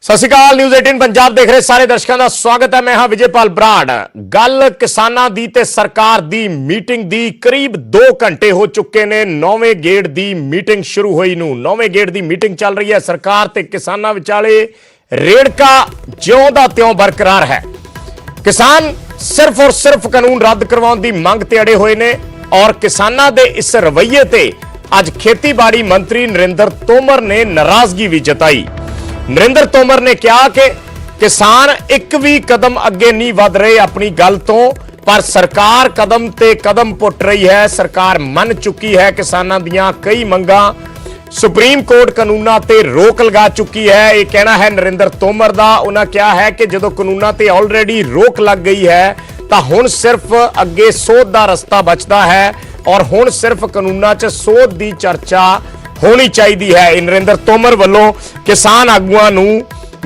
सत श्री अकाल न्यूज़ 18 पंजाब देख रहे सारे दर्शकों का स्वागत है। मैं हाँ विजयपाल बराड़। गल किसानां दी ते सरकार दी मीटिंग दी करीब 2 घंटे हो चुके ने। 9वें गेड़ दी मीटिंग शुरू हुई नूं 9वें गेड़ दी मीटिंग चल रही है। सरकार ते किसानां विचाले रेड़का ज्यों दा त्यों बरकरार है। किसान सिर्फ और सिर्फ कानून रद्द करवाउण दी मंग ते अड़े हुए ने और किसानां दे इस रवैये ते अज खेतीबाड़ी मंत्री नरेंद्र तोमर ने नाराजगी भी जताई। नरेंद्र तोमर ने कहा कि किसान एक भी कदम अगे नहीं वध रहे अपनी गल तो, पर सरकार कदम ते कदम पुट रही है। सरकार मन चुकी है किसानां दियां कई मंगां। सुप्रीम कोर्ट कानूनां ते रोक लगा चुकी है। यह कहना है नरेंद्र तोमर दा। उन्होंने कहा है कि जदों कानूनां ते ऑलरेडी रोक लग गई है तो हुण सिर्फ अगे सोध दा रस्ता बचदा है और हुण सिर्फ कानूनां च सोध दी चर्चा होनी चाहिए है। नरेंद्र तोमर वालों किसान आगुआं नूं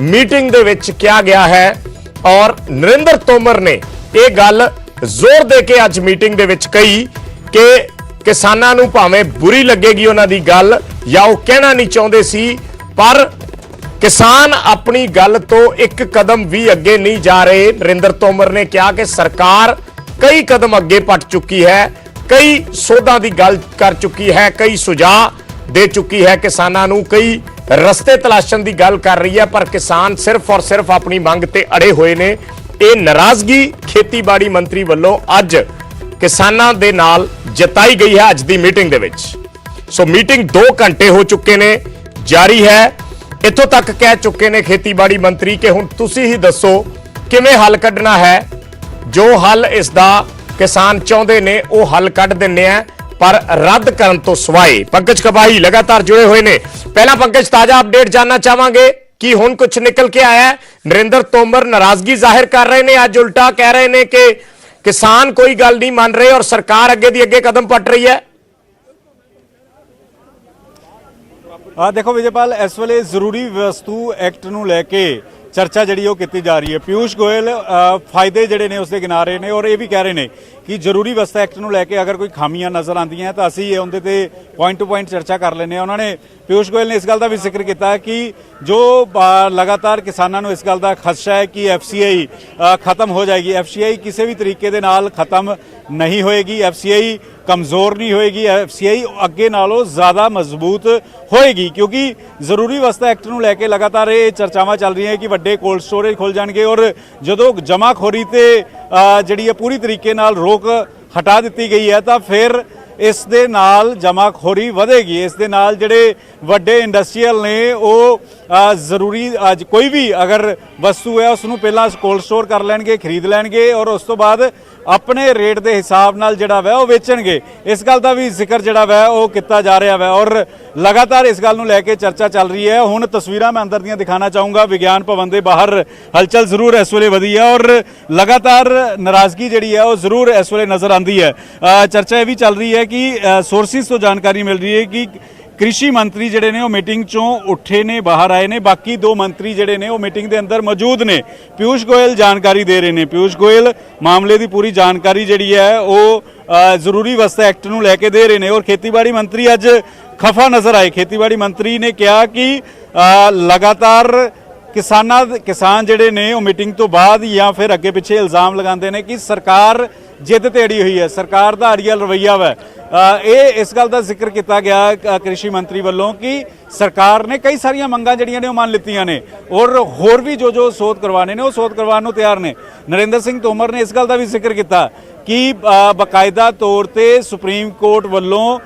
मीटिंग दे विच कहा गया है और नरेंद्र तोमर ने यह गल जोर दे के अज मीटिंग दे विच कही कि किसानां नूं भावें बुरी लगेगी उन्हां दी गल या वो कहना नहीं चाहते सी, पर किसान अपनी गल तो एक कदम भी अगे नहीं जा रहे। नरेंद्र तोमर ने कहा कि सरकार कई कदम अगे पट चुकी है, कई सोधां दी गल कर चुकी है, कई सुझाव दे चुकी है, किसानां नूं कई रस्ते तलाशण दी गल कर रही है, पर किसान सिर्फ और सिर्फ अपनी मंग ते अड़े हुए ने। ये नाराजगी खेतीबाड़ी मंत्री वालों अज किसानां दे नाल जताई गई है अज दी मीटिंग दे विच। सो मीटिंग 2 घंटे हो चुके ने, जारी है। इत्थों तक कह चुके ने खेतीबाड़ी मंत्री कि हुण तुसीं ही दसो किवें हल कढना है। जो हल इसदा किसान चाहुंदे ने वो हल कढ दिंदे आ, पर रद्द करन तो सिवाय। पंकज कबाही लगातार जुड़े हुए ने। पहला पंकज ताजा अपडेट जानना चाहांगे कि हुण कुछ निकल के आया है। नरेंद्र तोमर नाराजगी जाहिर कर रहे ने, अज उल्टा कह रहे ने कि किसान कोई गल नहीं मान रहे और सरकार अगे दी अगे कदम पट रही है। देखो विजयपाल, इस वेले जरूरी वस्तु एक्ट नूं लैके चर्चा जी की जा रही है। पीयूष गोयल फायदे जोड़े ने उसके गिना रहे हैं और ये भी कह रहे हैं कि जरूरी वस्तु एक्ट नूं लैके अगर कोई खामियां नज़र आंदियां तो असीं उहदे ते पॉइंट टू पॉइंट चर्चा कर लेने। उन्होंने पीयूष गोयल ने इस गल का भी जिक्र किया कि जो लगातार किसानों को इस गल का खदशा है कि FCI खत्म हो जाएगी। FCI किसी भी तरीके दे नाल खत्म नहीं होएगी, FCI कमज़ोर नहीं होएगी, FCI अगे नालों ज़्यादा मजबूत होएगी, क्योंकि जरूरी वस्तु एक्ट नूं लैके लगातार ये चर्चावां चल रही हैं कि वड्डे कोल्ड स्टोरेज खुल जाएंगे और जदों जमाखोरी ते जिहड़ी है पूरी तरीके नाल रोक हटा दी गई है तो फिर इस दे नाल जमाखोरी वधेगी। इस दे नाल जिहड़े वड्डे इंडस्ट्रीयल ने वो जरूरी कोई भी अगर वस्तु है उसनूं पहलां कोल्ड स्टोर कर लैणगे, खरीद लैणगे और उस तो बाद अपने रेट के हिसाब नाल जिहड़ा वै वो वेचणगे। इस गल का भी जिक्र जिहड़ा वै वो किया जा रहा है और लगातार इस गल नूं लैके चर्चा चल रही है। हुण तस्वीरां मैं अंदर दियां दिखाना चाहूँगा। विज्ञान भवन के बाहर हलचल जरूर इस वेले वधी है और लगातार नाराजगी जिहड़ी है वो जरूर इस वेले नज़र आती है। चर्चा यह भी चल रही है कि सोर्सिस तो जानकारी मिल रही है कि कृषि मंत्री जिहड़े ने वो मीटिंग चों उठे ने, बाहर आए ने, बाकी 2 मंत्री जिहड़े ने वो मीटिंग के अंदर मौजूद ने। पीयूष गोयल जानकारी दे रहे हैं। पीयूष गोयल मामले की पूरी जानकारी जिहड़ी है वो जरूरी वस्तु एक्ट नूं लैके दे रहे हैं और खेतीबाड़ी मंत्री अज खफा नज़र आए। खेतीबाड़ी मंत्री ने कहा कि लगातार किसान जिहड़े ने वो मीटिंग तो बाद या फिर अगे पिछे इल्जाम लगाते हैं कि सरकार जिद ते अड़ी हुई है, सरकार का अड़ियल रवैया वै। ये इस गल का जिक्र किया गया कृषि मंत्री वालों कि सरकार ने कई सारिया मंगां जिहड़ियां ने वो मान लित्तियां ने और होर भी जो सोध करवाने ने वो सोध करवाने नूं तैयार ने। नरेंद्र सिंह तोमर ने इस गल का भी जिक्र किया कि बाकायदा तौर पर सुप्रीम कोर्ट वालों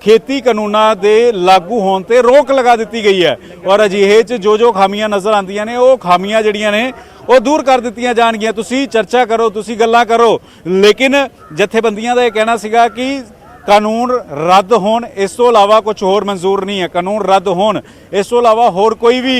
खेती कानूनां दे लागू होने ते रोक लगा दी गई है और अजिहे च जो खामियां नज़र आंदियां ने वो खामियां जिहड़ियां ने वो दूर कर दित्तियां जाणगियां। तुसीं चर्चा करो, तुसीं गल्लां करो, लेकिन जथेबंदियां दा यह कहना सीगा कि कानून रद्द होण, इस तो इलावा कुछ होर मंजूर नहीं है। कानून रद्द होण, इस तो इलावा होर कोई भी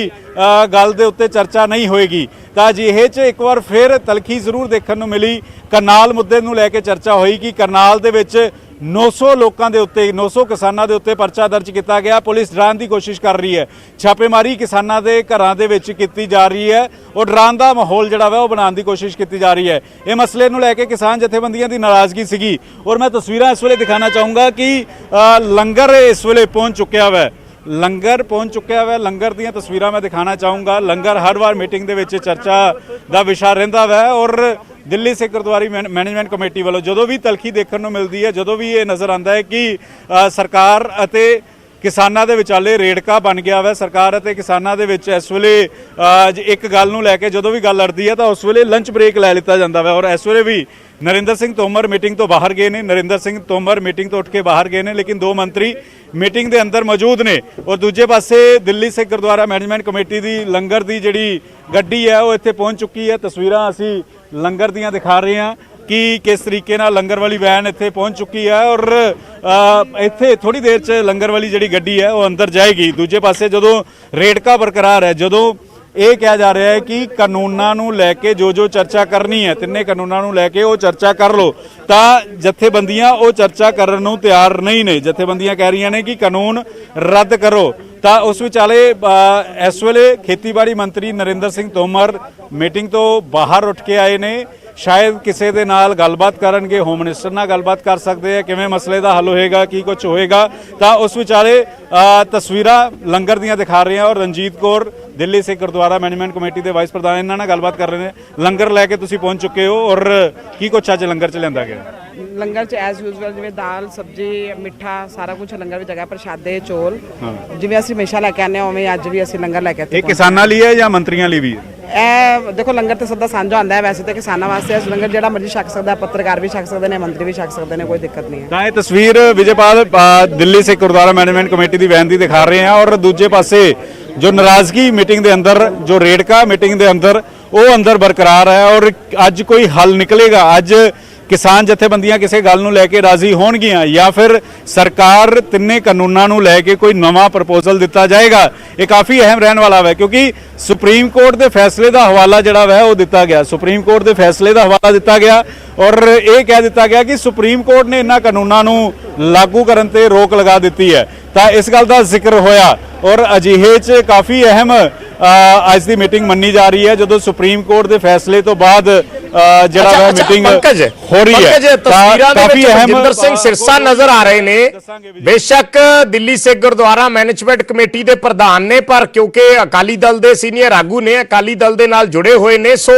गल दे उत्ते चर्चा नहीं होएगी। तो अजिहे च एक बार फिर तलखी जरूर देखण नूं मिली। करनाल मुद्दे नूं लैके चर्चा हुई कि करनाल दे विच 900 लोगों के उत्ते 900 किसानों के उत्ते परचा दर्ज किया गया। पुलिस डराने की कोशिश कर रही है, छापेमारी किसानों के घरों के विच की जा रही है और डराने का माहौल जिहड़ा वा बनाने की कोशिश की जा रही है। ये मसले नूं लैके किसान जथेबंदियां की नाराजगी सीगी और मैं तस्वीरां इस वेले दिखाना चाहूँगा कि लंगर इस वेले पहुँच चुकिया है। ਲੰਗਰ ਪਹੁੰਚ ਚੁੱਕਿਆ ਵਾ। ਲੰਗਰ ਦੀਆਂ ਤਸਵੀਰਾਂ ਮੈਂ ਦਿਖਾਣਾ ਚਾਹੂੰਗਾ। ਲੰਗਰ ਹਰ ਵਾਰ ਮੀਟਿੰਗ ਦੇ ਵਿੱਚ ਚਰਚਾ ਦਾ ਵਿਸ਼ਾ ਰਹਿੰਦਾ ਵਾ ਔਰ ਦਿੱਲੀ ਸਿੱਖ ਗੁਰਦੁਆਰਾ ਮੈਨੇਜਮੈਂਟ ਕਮੇਟੀ ਵੱਲੋਂ ਜਦੋਂ ਵੀ ਤਲਖੀ ਦੇਖਣ ਨੂੰ ਮਿਲਦੀ ਹੈ, ਜਦੋਂ ਵੀ ਇਹ ਨਜ਼ਰ ਆਉਂਦਾ ਹੈ ਕਿ ਸਰਕਾਰ ਅਤੇ ਕਿਸਾਨਾਂ ਦੇ ਵਿਚਾਲੇ ਰੇੜਕਾ ਬਣ ਗਿਆ ਵਾ। ਸਰਕਾਰ ਅਤੇ ਕਿਸਾਨਾਂ ਦੇ ਵਿੱਚ ਇਸ ਵੇਲੇ ਇੱਕ ਗੱਲ ਨੂੰ ਲੈ ਕੇ ਜਦੋਂ ਵੀ ਗੱਲ ਅੜਦੀ ਹੈ ਤਾਂ ਉਸ ਵੇਲੇ ਲੰਚ ਬ੍ਰੇਕ ਲੈ ਲਿੱਤਾ ਜਾਂਦਾ ਵਾ। ਔਰ ਇਸ ਵੇਲੇ ਵੀ ਨਰਿੰਦਰ ਸਿੰਘ ਤੋਮਰ ਮੀਟਿੰਗ ਤੋਂ ਬਾਹਰ ਗਏ ਨੇ। ਨਰਿੰਦਰ ਸਿੰਘ ਤੋਮਰ ਮੀਟਿੰਗ ਤੋਂ ਉੱਠ ਕੇ ਬਾਹਰ ਗਏ ਨੇ, ਲੇਕਿਨ ਦੋ ਮੰਤਰੀ ਮੀਟਿੰਗ ਦੇ ਅੰਦਰ ਮੌਜੂਦ ਨੇ। ਔਰ ਦੂਜੇ ਪਾਸੇ ਦਿੱਲੀ ਸਿੱਖ ਗੁਰਦੁਆਰਾ ਮੈਨੇਜਮੈਂਟ ਕਮੇਟੀ ਦੀ ਲੰਗਰ ਦੀ ਜਿਹੜੀ ਗੱਡੀ ਹੈ ਉਹ ਇੱਥੇ ਪਹੁੰਚ ਚੁੱਕੀ ਹੈ। ਤਸਵੀਰਾਂ ਅਸੀਂ ਲੰਗਰ ਦੀਆਂ ਦਿਖਾ ਰਹੇ ਹਾਂ ਕਿ ਕਿਸ ਤਰੀਕੇ ਨਾਲ ਲੰਗਰ ਵਾਲੀ ਵੈਨ ਇੱਥੇ ਪਹੁੰਚ ਚੁੱਕੀ ਹੈ ਔਰ ਇੱਥੇ ਥੋੜੀ ਦੇਰ 'ਚ ਲੰਗਰ ਵਾਲੀ ਜਿਹੜੀ ਗੱਡੀ ਹੈ ਉਹ ਅੰਦਰ ਜਾਏਗੀ। ਦੂਜੇ ਪਾਸੇ ਜਦੋਂ ਰੇੜਕਾ ਬਰਕਰਾਰ ਹੈ, ਜਦੋਂ ਇਹ ਕਿਹਾ ਜਾ ਰਿਹਾ ਹੈ ਕਿ ਕਾਨੂੰਨਾਂ ਨੂੰ ਲੈ ਕੇ ਜੋ ਚਰਚਾ ਕਰਨੀ ਹੈ, ਤਿੰਨੇ ਕਾਨੂੰਨਾਂ ਨੂੰ ਲੈ ਕੇ ਉਹ ਚਰਚਾ ਕਰ ਲਓ, ਤਾਂ ਜਥੇਬੰਦੀਆਂ ਉਹ ਚਰਚਾ ਕਰਨ ਨੂੰ ਤਿਆਰ ਨਹੀਂ ਨੇ। ਜਥੇਬੰਦੀਆਂ ਕਹਿ ਰਹੀਆਂ ਨੇ ਕਿ ਕਾਨੂੰਨ ਰੱਦ ਕਰੋ। ਤਾਂ ਉਸ ਵਿਚਾਲੇ ਇਸ ਵੇਲੇ ਖੇਤੀਬਾੜੀ ਮੰਤਰੀ ਨਰਿੰਦਰ ਸਿੰਘ ਤੋਮਰ ਮੀਟਿੰਗ ਤੋਂ ਬਾਹਰ ਉੱਠ ਕੇ ਆਏ ਨੇ। ਸ਼ਾਇਦ ਕਿਸੇ ਦੇ ਨਾਲ ਗੱਲਬਾਤ ਕਰਨਗੇ, ਹੋਮ ਮਿਨਿਸਟਰ ਨਾਲ ਗੱਲਬਾਤ ਕਰ ਸਕਦੇ ਆ, ਕਿਵੇਂ ਮਸਲੇ ਦਾ ਹੱਲ ਹੋਏਗਾ, ਕੀ ਕੁਝ ਹੋਏਗਾ। ਤਾਂ ਉਸ ਵਿਚਾਲੇ ਤਸਵੀਰਾਂ ਲੰਗਰ ਦੀਆਂ ਦਿਖਾ ਰਹੇ ਹਾਂ ਔਰ ਰਣਜੀਤ ਕੌਰ ਦਿੱਲੀ ਸਿੱਖ ਗੁਰਦੁਆਰਾ ਮੈਨੇਜਮੈਂਟ ਕਮੇਟੀ ਦੇ ਵਾਈਸ ਪ੍ਰਧਾਨ ਇਹਨਾਂ ਨਾਲ ਗੱਲਬਾਤ ਕਰ ਰਹੇ ਨੇ। ਲੰਗਰ ਲੈ ਕੇ ਤੁਸੀਂ ਪਹੁੰਚ ਚੁੱਕੇ ਹੋ ਔਰ ਕੀ ਕੁਝ ਅੱਜ ਲੰਗਰ 'ਚ ਲਿਆਂਦਾ ਗਿਆ? ਲੰਗਰ 'ਚ ਐਜ਼ ਯੂਜ਼ੁਅਲ ਜਿਵੇਂ ਦਾਲ, ਸਬਜ਼ੀ, ਮਿੱਠਾ ਸਾਰਾ ਕੁਝ ਲੰਗਰ ਵਿੱਚ ਹੈਗਾ। ਪ੍ਰਸ਼ਾਦੇ, ਚੌਲ, ਜਿਵੇਂ ਅਸੀਂ ਹਮੇਸ਼ਾ ਲੈ ਕੇ ਆਉਂਦੇ ਹਾਂ ਉਵੇਂ ਅੱਜ ਵੀ ਅਸੀਂ ਲੰਗਰ ਲੈ ਕੇ ਇਹ ਕਿਸਾਨਾਂ ਲਈ ਹੈ ਜਾਂ ਮੰਤਰੀਆਂ ਲਈ ਵੀ ਹੈ? ਇਹ ਦੇਖੋ ਲੰਗਰ ਤੇ ਸਦਾ ਸਾਂਝਾ ਹੁੰਦਾ ਹੈ। ਵੈਸੇ ਤਾਂ ਕਿਸਾਨਾਂ ਵਾਸਤੇ ਇਸ ਲੰਗਰ ਜਿਹੜਾ ਮਰਜ਼ੀ ਛਕ ਸਕਦਾ, ਪੱਤਰਕਾਰ ਵੀ ਛਕ ਸਕਦੇ ਨੇ, ਮੰਤਰੀ ਵੀ ਛਕ ਸਕਦੇ ਨੇ, ਕੋਈ ਦਿੱਕਤ ਨਹੀਂ ਹੈ। ਤਾਂ ਇਹ ਤਸਵੀਰ ਵਿਜੇਪਾਲ ਦਿੱਲੀ ਸਿੱਖ ਗੁਰਦੁਆਰਾ ਮੈਨੇਜਮੈਂਟ ਕਮੇਟੀ ਦੀ ਵੈਨ ਦੀ ਦਿਖਾ ਰਹੇ ਹਾਂ ਔਰ ਦੂਜੇ ਪਾਸੇ ਜੋ ਨਾਰਾਜ਼ਗੀ ਮੀਟਿੰਗ ਦੇ ਅੰਦਰ, ਜੋ ਰੇੜਕਾ ਮੀਟਿੰਗ ਦੇ ਅੰਦਰ ਉਹ ਅੰਦਰ ਬਰਕਰਾਰ ਹੈ ਔਰ ਅੱਜ ਕੋਈ ਹੱਲ ਨਿਕਲੇਗਾ। ਅੱਜ ਕਿਸਾਨ ਜਥੇਬੰਦੀਆਂ ਕਿਸੇ ਗੱਲ ਨੂੰ ਲੈ ਕੇ ਰਾਜ਼ੀ ਹੋਣਗੀਆਂ ਜਾਂ ਫਿਰ ਸਰਕਾਰ ਤਿੰਨੇ ਕਾਨੂੰਨਾਂ ਨੂੰ ਲੈ ਕੇ ਕੋਈ ਨਵਾਂ ਪ੍ਰਪੋਜ਼ਲ ਦਿੱਤਾ ਜਾਏਗਾ। ਇਹ ਕਾਫੀ ਅਹਿਮ ਰਹਿਣ ਵਾਲਾ ਹੈ ਕਿਉਂਕਿ ਸੁਪਰੀਮ ਕੋਰਟ ਦੇ ਫੈਸਲੇ ਦਾ ਹਵਾਲਾ ਜਿਹੜਾ ਹੈ ਉਹ ਦਿੱਤਾ ਗਿਆ। ਸੁਪਰੀਮ ਕੋਰਟ ਦੇ ਫੈਸਲੇ ਦਾ ਹਵਾਲਾ ਦਿੱਤਾ ਗਿਆ ਔਰ ਇਹ ਕਹਿ ਦਿੱਤਾ ਗਿਆ ਕਿ ਸੁਪਰੀਮ ਕੋਰਟ ਨੇ ਇਹਨਾਂ ਕਾਨੂੰਨਾਂ ਨੂੰ ਲਾਗੂ ਕਰਨ ਤੇ ਰੋਕ ਲਗਾ ਦਿੱਤੀ ਹੈ। ਤਾਂ ਇਸ ਗੱਲ ਦਾ ਜ਼ਿਕਰ ਹੋਇਆ ਔਰ ਅਜਿਹੇ 'ਚ ਕਾਫੀ ਅਹਿਮ ਅੱਜ ਦੀ ਮੀਟਿੰਗ ਮੰਨੀ ਜਾ ਰਹੀ ਹੈ ਜਦੋਂ ਸੁਪਰੀਮ ਕੋਰਟ ਦੇ ਫੈਸਲੇ ਤੋਂ ਬਾਅਦ ਜਿਹੜਾ ਹੈ ਮੀਟਿੰਗ ਹੋ ਰਹੀ ਹੈ। ਤਸਵੀਰਾਂ ਦੇ ਵਿੱਚ ਮਨਜਿੰਦਰ ਸਿੰਘ ਸਿਰਸਾ ਨਜ਼ਰ ਆ ਰਹੇ ਨੇ। ਬੇਸ਼ੱਕ ਦਿੱਲੀ ਸਿੱਖ ਗੁਰਦੁਆਰਾ ਮੈਨੇਜਮੈਂਟ ਕਮੇਟੀ ਦੇ ਪ੍ਰਧਾਨ ਨੇ, ਪਰ ਕਿਉਂਕਿ ਅਕਾਲੀ ਦਲ ਦੇ ਸੀਨੀਅਰ ਆਗੂ ਨੇ, ਅਕਾਲੀ ਦਲ ਦੇ ਨਾਲ ਜੁੜੇ ਹੋਏ ਨੇ, ਸੋ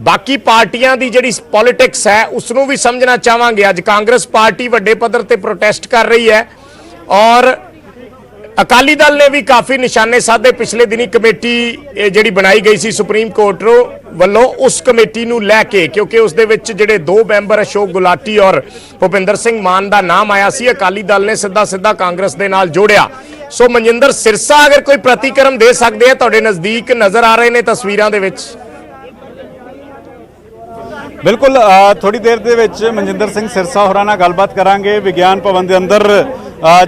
ਬਾਕੀ ਪਾਰਟੀਆਂ ਦੀ ਜਿਹੜੀ ਪੋਲਿਟਿਕਸ ਹੈ ਉਸ ਨੂੰ ਵੀ ਸਮਝਣਾ ਚਾਹਾਂਗੇ। ਅੱਜ ਕਾਂਗਰਸ ਪਾਰਟੀ ਵੱਡੇ ਪੱਧਰ ਤੇ ਪ੍ਰੋਟੈਸਟ ਕਰ ਰਹੀ ਹੈ ਔਰ ਅਕਾਲੀ ਦਲ ਨੇ ਵੀ ਕਾਫੀ ਨਿਸ਼ਾਨੇ ਸਾਧੇ। ਪਿਛਲੇ ਦਿਨੀ ਕਮੇਟੀ ਜਿਹੜੀ ਬਣਾਈ ਗਈ ਸੀ ਸੁਪਰੀਮ ਕੋਰਟ ਵੱਲੋਂ, ਉਸ ਕਮੇਟੀ ਨੂੰ ਲੈ ਕੇ, ਕਿਉਂਕਿ ਉਸ ਦੇ ਵਿੱਚ ਜਿਹੜੇ ਦੋ ਮੈਂਬਰ ਅਸ਼ੋਕ ਗੁਲਾਟੀ ਔਰ ਭੁਪਿੰਦਰ ਸਿੰਘ ਮਾਨ ਦਾ ਨਾਮ ਆਇਆ ਸੀ, ਅਕਾਲੀ ਦਲ ਨੇ ਸਿੱਧਾ ਕਾਂਗਰਸ ਦੇ ਨਾਲ ਜੋੜਿਆ। ਸੋ ਮਨਜਿੰਦਰ ਸਿਰਸਾ ਅਗਰ ਕੋਈ ਪ੍ਰਤੀਕਰਮ ਦੇ ਸਕਦੇ ਆ, ਤੁਹਾਡੇ ਨਜ਼ਦੀਕ ਨਜ਼ਰ ਆ ਰਹੇ ਨੇ ਤਸਵੀਰਾਂ ਦੇ ਵਿੱਚ। ਬਿਲਕੁਲ, ਥੋੜੀ ਦੇਰ ਦੇ ਵਿੱਚ ਮਨਜਿੰਦਰ ਸਿੰਘ ਸਿਰਸਾ ਹੋਰਾਂ ਨਾਲ ਗੱਲਬਾਤ ਕਰਾਂਗੇ। ਵਿਗਿਆਨ ਭਵਨ ਦੇ ਅੰਦਰ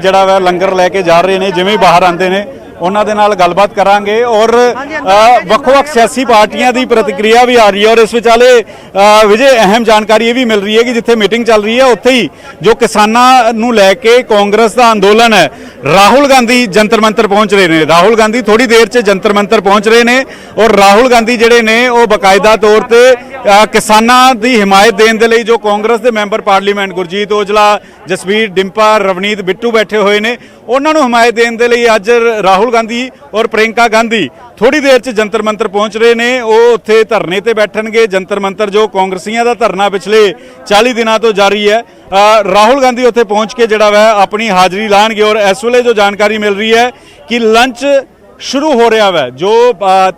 ਜਿਹੜਾ ਵਾ ਲੰਗਰ ਲੈ ਕੇ ਜਾ ਰਹੇ ਨੇ, ਜਿਵੇਂ ਹੀ ਬਾਹਰ ਆਉਂਦੇ ਨੇ ਉਹਨਾਂ ਦੇ ਨਾਲ ਗੱਲਬਾਤ ਕਰਾਂਗੇ ਔਰ ਵੱਖ-ਵੱਖ ਸਿਆਸੀ ਪਾਰਟੀਆਂ ਦੀ ਪ੍ਰਤੀਕਿਰਿਆ ਵੀ ਆ ਰਹੀ ਹੈ ਔਰ ਇਸ ਵਿਚਾਲੇ ਵਿਜੇ ਅਹਿਮ ਜਾਣਕਾਰੀ ਇਹ ਵੀ ਮਿਲ ਰਹੀ ਹੈ ਕਿ ਜਿੱਥੇ ਮੀਟਿੰਗ ਚੱਲ ਰਹੀ ਹੈ ਉੱਥੇ ਹੀ ਜੋ ਕਿਸਾਨਾਂ ਨੂੰ ਲੈ ਕੇ ਕਾਂਗਰਸ ਦਾ ਅੰਦੋਲਨ ਹੈ, ਰਾਹੁਲ ਗਾਂਧੀ ਜੰਤਰ ਮੰਤਰ ਪਹੁੰਚ ਰਹੇ ਨੇ। ਰਾਹੁਲ ਗਾਂਧੀ ਥੋੜੀ ਦੇਰ 'ਚ ਜੰਤਰ ਮੰਤਰ ਪਹੁੰਚ ਰਹੇ ਨੇ ਔਰ ਰਾਹੁਲ ਗਾਂਧੀ ਜਿਹੜੇ ਨੇ ਉਹ ਬਕਾਇਦਾ ਤੌਰ ਤੇ ਕਿਸਾਨਾਂ ਦੀ ਹਿਮਾਇਤ ਦੇਣ ਦੇ ਲਈ ਜੋ ਕਾਂਗਰਸ ਦੇ ਮੈਂਬਰ ਪਾਰਲੀਮੈਂਟ ਗੁਰਜੀਤ ਔਜਲਾ, ਜਸਵੀਰ ਡਿੰਪਾ, ਰਵਨੀਤ ਬਿੱਟੂ ਬੈਠੇ ਹੋਏ ਨੇ, ਉਹਨਾਂ ਨੂੰ ਹਿਮਾਇਤ ਦੇਣ ਦੇ ਲਈ ਅੱਜ ਰਾਹੁਲ ਗਾਂਧੀ ਔਰ ਪ੍ਰਿੰਕਾ ਗਾਂਧੀ ਥੋੜੀ ਦੇਰ 'ਚ ਜੰਤਰ ਮੰਤਰ ਪਹੁੰਚ ਰਹੇ ਨੇ। ਉਹ ਉੱਥੇ ਧਰਨੇ ਤੇ ਬੈਠਣਗੇ। ਜੰਤਰ ਮੰਤਰ ਜੋ ਕਾਂਗਰਸੀਆਂ ਦਾ ਧਰਨਾ ਪਿਛਲੇ 40 ਦਿਨਾਂ ਤੋਂ ਜਾਰੀ ਹੈ, ਰਾਹੁਲ ਗਾਂਧੀ ਉੱਥੇ ਪਹੁੰਚ ਕੇ ਜਿਹੜਾ ਵਾ ਆਪਣੀ ਹਾਜ਼ਰੀ ਲਾਣਗੇ ਔਰ ਇਸ ਵੇਲੇ ਜੋ ਜਾਣਕਾਰੀ ਮਿਲ ਰਹੀ ਹੈ ਕਿ ਲੰਚ ਸ਼ੁਰੂ ਹੋ ਰਿਹਾ ਵਾ। ਜੋ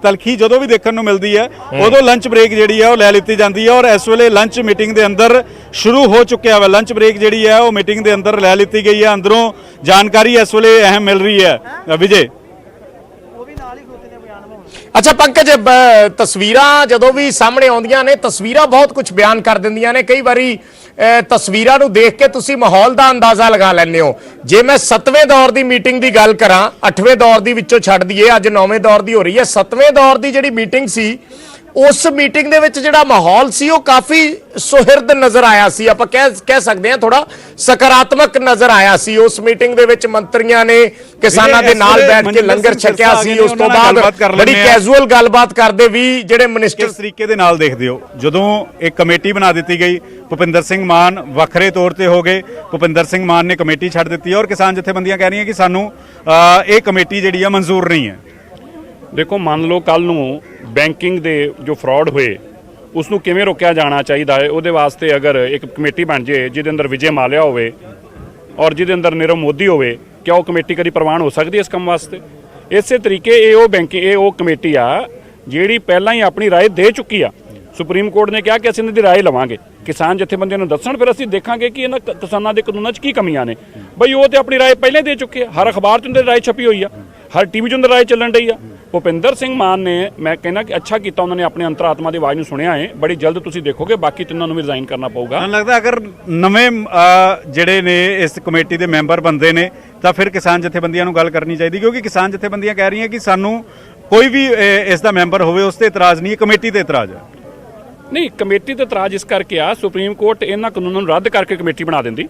ਤਲਖੀ ਜਦੋਂ ਵੀ ਦੇਖਣ ਨੂੰ ਮਿਲਦੀ ਹੈ ਉਦੋਂ ਲੰਚ ਬ੍ਰੇਕ ਜਿਹੜੀ ਹੈ ਉਹ ਲੈ ਲਿੱਤੀ ਜਾਂਦੀ ਹੈ ਔਰ ਇਸ ਵੇਲੇ ਲੰਚ ਮੀਟਿੰਗ ਦੇ ਅੰਦਰ ਸ਼ੁਰੂ ਹੋ ਚੁੱਕਿਆ ਵਾ। ਲੰਚ ਬ੍ਰੇਕ ਜਿਹੜੀ ਹੈ ਉਹ ਮੀਟਿੰਗ ਦੇ ਅੰਦਰ ਲੈ ਲਿੱਤੀ ਗਈ ਹੈ। ਅੰਦਰੋਂ ਜਾਣਕਾਰੀ ਇਸ ਵੇਲੇ ਅਹਿਮ ਮਿਲ ਰਹੀ ਹੈ। ਵਿਜੇ, ਅੱਛਾ ਪੰਕਜ, ਤਸਵੀਰਾਂ ਜਦੋਂ ਵੀ ਸਾਹਮਣੇ ਆਉਂਦੀਆਂ ਨੇ, ਤਸਵੀਰਾਂ ਬਹੁਤ ਕੁਝ ਬਿਆਨ ਕਰ ਦਿੰਦੀਆਂ ਨੇ। ਕਈ ਵਾਰੀ ਤਸਵੀਰਾਂ ਨੂੰ ਦੇਖ ਕੇ ਤੁਸੀਂ ਮਾਹੌਲ ਦਾ ਅੰਦਾਜ਼ਾ ਲਗਾ ਲੈਂਦੇ ਹੋ। ਜੇ ਮੈਂ 7ਵੇਂ ਦੌਰ ਦੀ ਮੀਟਿੰਗ ਦੀ ਗੱਲ ਕਰਾਂ, 8ਵੇਂ ਦੌਰ ਦੀ ਵਿੱਚੋਂ ਛੱਡ ਦਈਏ, ਅੱਜ 9ਵੇਂ ਦੌਰ ਦੀ ਹੋ ਰਹੀ ਹੈ। 7ਵੇਂ ਦੌਰ ਦੀ ਜਿਹੜੀ ਮੀਟਿੰਗ ਸੀ ਉਸ ਮੀਟਿੰਗ ਦੇ ਵਿੱਚ ਜਿਹੜਾ ਮਾਹੌਲ ਸੀ ਉਹ ਕਾਫੀ ਸੁਹਿਰਦ ਨਜ਼ਰ ਆਇਆ ਸੀ, ਆਪਾਂ ਕਹਿ ਸਕਦੇ ਹਾਂ ਥੋੜਾ ਸਕਾਰਾਤਮਕ ਨਜ਼ਰ ਆਇਆ ਸੀ। ਉਸ ਮੀਟਿੰਗ ਦੇ ਵਿੱਚ ਮੰਤਰੀਆਂ ਨੇ ਕਿਸਾਨਾਂ ਦੇ ਨਾਲ ਬੈਠ ਕੇ ਲੰਗਰ ਛਕਿਆ ਸੀ। ਉਸ ਤੋਂ ਬਾਅਦ ਬੜੀ ਕੈਜੂਅਲ ਗੱਲਬਾਤ ਕਰਦੇ ਵੀ ਜਿਹੜੇ ਮਿਨਿਸਟਰ ਕਿਸ ਤਰੀਕੇ ਦੇ ਨਾਲ ਦੇਖਦੇ ਹੋ ਜਦੋਂ ਇੱਕ ਕਮੇਟੀ ਬਣਾ ਦਿੱਤੀ ਗਈ, ਭੁਪਿੰਦਰ ਸਿੰਘ ਮਾਨ ਵੱਖਰੇ ਤੌਰ ਤੇ ਹੋ ਗਏ, ਭੁਪਿੰਦਰ ਸਿੰਘ ਮਾਨ ਨੇ ਕਮੇਟੀ ਛੱਡ ਦਿੱਤੀ ਔਰ ਕਿਸਾਨ ਜਥੇਬੰਦੀਆਂ ਕਹਿ ਰਹੀਆਂ ਕਿ ਸਾਨੂੰ ਇਹ ਕਮੇਟੀ ਜਿਹੜੀ ਆ ਮਨਜ਼ੂਰ ਨਹੀਂ ਹੈ। ਦੇਖੋ ਮੰਨ ਲਓ ਕੱਲ ਨੂੰ ਬੈਂਕਿੰਗ ਦੇ ਜੋ ਫਰਾਡ ਹੋਏ ਉਸ ਨੂੰ ਕਿਵੇਂ ਰੋਕਿਆ ਜਾਣਾ ਚਾਹੀਦਾ ਹੈ, ਉਹਦੇ ਵਾਸਤੇ ਅਗਰ ਇੱਕ ਕਮੇਟੀ ਬਣ ਜੇ ਜਿਹਦੇ ਅੰਦਰ ਵਿਜੇ ਮਾਲਿਆ ਹੋਵੇ ਔਰ ਜਿਹਦੇ ਅੰਦਰ ਨੀਰਵ ਮੋਦੀ ਹੋਵੇ, ਕਿਆ ਉਹ ਕਮੇਟੀ ਕਦੀ ਪ੍ਰਵਾਨ ਹੋ ਸਕਦੀ ਹੈ ਇਸ ਕੰਮ ਵਾਸਤੇ? ਇਸੇ ਤਰੀਕੇ ਇਹ ਉਹ ਕਮੇਟੀ ਆ ਜਿਹੜੀ ਪਹਿਲਾਂ ਹੀ ਆਪਣੀ ਰਾਏ ਦੇ ਚੁੱਕੀ ਆ। ਸੁਪਰੀਮ ਕੋਰਟ ਨੇ ਕਿਹਾ ਕਿ ਅਸੀਂ ਇਹਨਾਂ ਦੀ ਰਾਏ ਲਵਾਂਗੇ, ਕਿਸਾਨ ਜਥੇਬੰਦੀਆਂ ਨੂੰ ਦੱਸਣ, ਫਿਰ ਅਸੀਂ ਦੇਖਾਂਗੇ ਕਿ ਇਹਨਾਂ ਕਿਸਾਨਾਂ ਦੇ ਕਾਨੂੰਨਾਂ 'ਚ ਕੀ ਕਮੀਆਂ ਨੇ। ਬਈ ਉਹ ਤੇ ਆਪਣੀ ਰਾਏ ਪਹਿਲਾਂ ਦੇ ਚੁੱਕੇ ਆ, ਹਰ ਅਖਬਾਰ 'ਚ ਉਹਨਾਂ ਦੀ ਰਾਏ ਛਪੀ ਹੋਈ ਆ, ਹਰ ਟੀਵੀ 'ਚ ਉਹਨਾਂ ਦੀ ਰਾਏ ਚੱਲਣ ਰਹੀ ਆ। ਭੁਪਿੰਦਰ ਸਿੰਘ ਮਾਨ ਨੇ, ਮੈਂ ਕਹਿੰਦਾ ਕਿ ਅੱਛਾ ਕੀਤਾ ਉਹਨਾਂ ਨੇ ਆਪਣੀ ਅੰਤਰਾਤਮਾ ਦੀ ਆਵਾਜ਼ ਨੂੰ ਸੁਣਿਆ ਹੈ। ਬੜੀ ਜਲਦ ਤੁਸੀਂ ਦੇਖੋਗੇ ਬਾਕੀ ਤਿੰਨਾਂ ਨੂੰ ਵੀ ਰਿਜ਼ਾਈਨ ਕਰਨਾ ਪਊਗਾ। ਮੈਨੂੰ ਲੱਗਦਾ ਅਗਰ ਨਵੇਂ ਜਿਹੜੇ ਨੇ ਇਸ ਕਮੇਟੀ ਦੇ ਮੈਂਬਰ ਬੰਦੇ ਨੇ ਤਾਂ ਫਿਰ ਕਿਸਾਨ ਜਥੇਬੰਦੀਆਂ ਨੂੰ ਗੱਲ ਕਰਨੀ ਚਾਹੀਦੀ, ਕਿਉਂਕਿ ਕਿਸਾਨ ਜਥੇਬੰਦੀਆਂ ਕਹਿ ਰਹੀਆਂ ਕਿ ਸਾਨੂੰ ਕੋਈ ਵੀ ਇਸ ਦਾ ਮੈਂਬਰ ਹੋਵੇ ਉਸ ਤੇ ਇਤਰਾਜ਼ ਨਹੀਂ ਹੈ, ਕਮੇਟੀ ਤੇ ਇਤਰਾਜ਼ ਹੈ। ਨਹੀਂ, ਕਮੇਟੀ ਤੇ ਇਤਰਾਜ਼ ਇਸ ਕਰਕੇ ਆ, ਸੁਪਰੀਮ ਕੋਰਟ ਇਹਨਾਂ ਕਾਨੂੰਨਾਂ ਨੂੰ ਰੱਦ ਕਰਕੇ ਕਮੇਟੀ ਬਣਾ ਦਿੰਦੀ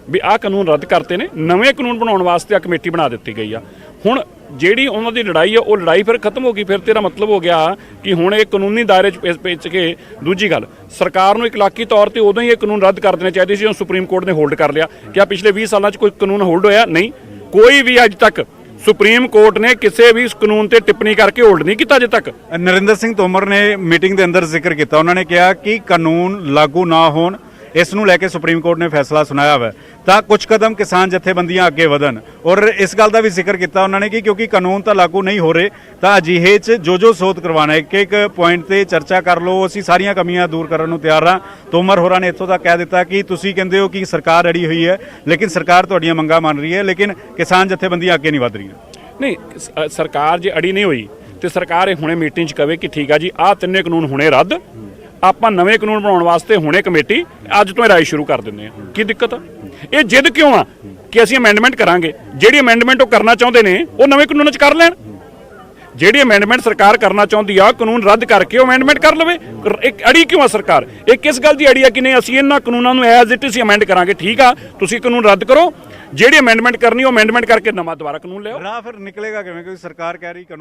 ਵੀ ਆਹ ਕਾਨੂੰਨ ਰੱਦ ਕਰਤੇ ਨੇ, ਨਵੇਂ ਕਾਨੂੰਨ ਬਣਾਉਣ ਵਾਸਤੇ ਆ ਕਮੇਟੀ ਬਣਾ ਦਿੱਤੀ ਗਈ ਆ। ਹੁਣ ਜਿਹੜੀ ਉਹਨਾਂ ਦੀ ਲੜਾਈ ਆ ਉਹ ਲੜਾਈ ਫਿਰ ਖਤਮ ਹੋ ਗਈ। ਫਿਰ ਤੇਰਾ ਮਤਲਬ ਹੋ ਗਿਆ ਕਿ ਹੁਣ ਇਹ ਕਾਨੂੰਨੀ ਦਾਇਰੇ 'ਚ ਪੇਚ ਕੇ। ਦੂਜੀ ਗੱਲ, ਸਰਕਾਰ ਨੂੰ ਇਕਲਾਕੀ ਤੌਰ ਤੇ ਉਦੋਂ ਹੀ ਇਹ ਕਾਨੂੰਨ ਰੱਦ ਕਰ ਦੇਣੇ ਚਾਹੀਦੇ ਸੀ ਜਦੋਂ ਸੁਪਰੀਮ ਕੋਰਟ ਨੇ ਹੋਲਡ ਕਰ ਲਿਆ। ਕਿ ਪਿਛਲੇ 20 ਸਾਲਾਂ 'ਚ ਕੋਈ ਕਾਨੂੰਨ ਹੋਲਡ ਹੋਇਆ? ਨਹੀਂ, ਕੋਈ ਵੀ ਅੱਜ ਤੱਕ ਸੁਪਰੀਮ ਕੋਰਟ ਨੇ ਕਿਸੇ ਵੀ ਇਸ ਕਾਨੂੰਨ ਤੇ ਟਿੱਪਣੀ ਕਰਕੇ ਹੋਲਡ ਨਹੀਂ ਕੀਤਾ ਅਜੇ ਤੱਕ। ਨਰਿੰਦਰ ਸਿੰਘ ਤੋਮਰ ਨੇ ਮੀਟਿੰਗ ਦੇ ਅੰਦਰ ਜ਼ਿਕਰ ਕੀਤਾ, ਉਹਨਾਂ ਨੇ ਕਿਹਾ ਕਿ ਕਾਨੂੰਨ ਲਾਗੂ ਨਾ ਹੋਣ, ਇਸ ਨੂੰ ਲੈ ਕੇ ਸੁਪਰੀਮ ਕੋਰਟ ਨੇ ਫੈਸਲਾ ਸੁਣਾਇਆ ਹੋਇਆ ਤਾਂ ਕੁਝ ਕਦਮ ਕਿਸਾਨ ਜਥੇਬੰਦੀਆਂ ਅੱਗੇ ਵਧਣ। ਔਰ ਇਸ ਗੱਲ ਦਾ ਵੀ ਜ਼ਿਕਰ ਕੀਤਾ ਉਹਨਾਂ ਨੇ ਕਿ ਕਿਉਂਕਿ ਕਾਨੂੰਨ ਤਾਂ ਲਾਗੂ ਨਹੀਂ ਹੋ ਰਹੇ ਤਾਂ ਅਜਿਹੇ 'ਚ ਜੋ ਸੋਧ ਕਰਵਾਉਣਾ, ਇੱਕ ਪੁਆਇੰਟ ਤੇ ਚਰਚਾ ਕਰ ਲਓ, ਅਸੀਂ ਸਾਰੀਆਂ ਕਮੀਆਂ ਦੂਰ ਕਰਨ ਨੂੰ ਤਿਆਰ ਹਾਂ। ਤੋਮਰ ਹੋਰਾਂ ਨੇ ਇੱਥੋਂ ਤੱਕ ਕਹਿ ਦਿੱਤਾ ਕਿ ਤੁਸੀਂ ਕਹਿੰਦੇ ਹੋ ਕਿ ਸਰਕਾਰ ਅੜੀ ਹੋਈ ਹੈ, ਲੇਕਿਨ ਸਰਕਾਰ ਤੁਹਾਡੀਆਂ ਮੰਗਾਂ ਮੰਨ ਰਹੀ ਹੈ, ਲੇਕਿਨ ਕਿਸਾਨ ਜਥੇਬੰਦੀਆਂ ਅੱਗੇ ਨਹੀਂ ਵਧ ਰਹੀਆਂ। ਨਹੀਂ, ਸਰਕਾਰ ਜੇ ਅੜੀ ਨਹੀਂ ਹੋਈ ਤੇ ਸਰਕਾਰ ਇਹ ਹੁਣੇ ਮੀਟਿੰਗ 'ਚ ਕਵੇ ਕਿ ਠੀਕ ਆ ਜੀ, ਆਹ ਤਿੰਨੇ ਕਾਨੂੰਨ ਹੁਣੇ ਰੱਦ, ਆਪਾਂ ਨਵੇਂ ਕਾਨੂੰਨ ਬਣਾਉਣ ਵਾਸਤੇ ਹੁਣੇ ਕਮੇਟੀ ਅੱਜ ਤੋਂ ਹੀ ਰਾਏ ਸ਼ੁਰੂ ਕਰ ਦਿੰਦੇ ਆ। ਕੀ ਦਿੱਕਤ ਆ? ਇਹ ਜਿੱਦ ਕਿਉਂ ਆ ਕਿ ਅਸੀਂ ਅਮੈਂਡਮੈਂਟ ਕਰਾਂਗੇ? ਜਿਹੜੀ ਅਮੈਂਡਮੈਂਟ ਉਹ ਕਰਨਾ ਚਾਹੁੰਦੇ ਨੇ ਉਹ ਨਵੇਂ ਕਾਨੂੰਨਾਂ 'ਚ ਕਰ ਲੈਣ। ਜਿਹੜੀ ਅਮੈਂਡਮੈਂਟ ਸਰਕਾਰ ਕਰਨਾ ਚਾਹੁੰਦੀ ਆ ਕਾਨੂੰਨ ਰੱਦ ਕਰਕੇ ਉਹ ਅਮੈਂਡਮੈਂਟ ਕਰ ਲਵੇ। ਇੱਕ ਅੜੀ ਕਿਉਂ ਆ ਸਰਕਾਰ? ਇਹ ਕਿਸ ਗੱਲ ਦੀ ਅੜੀ ਆ ਕਿ ਨਹੀਂ ਅਸੀਂ ਇਹਨਾਂ ਕਾਨੂੰਨਾਂ ਨੂੰ ਐਜ਼ ਇਟ ਇਜ਼ ਅਮੈਂਡ ਕਰਾਂਗੇ? ਠੀਕ ਆ, ਤੁਸੀਂ ਕਾਨੂੰਨ ਰੱਦ ਕਰੋ, ਜਿਹੜੀ ਅਮੈਂਡਮੈਂਟ ਕਰਨੀ ਉਹ ਅਮੈਂਡਮੈਂਟ ਕਰਕੇ ਨਵਾਂ ਦੁਬਾਰਾ ਕਾਨੂੰਨ ਲਿਆਓ। ਰਾਹ ਫਿਰ ਨਿਕਲੇਗਾ ਕਿਵੇਂ? ਕਿਉਂਕਿ ਸਰਕਾਰ ਕਹਿ ਰਹੀ ਕਾਨੂੰਨ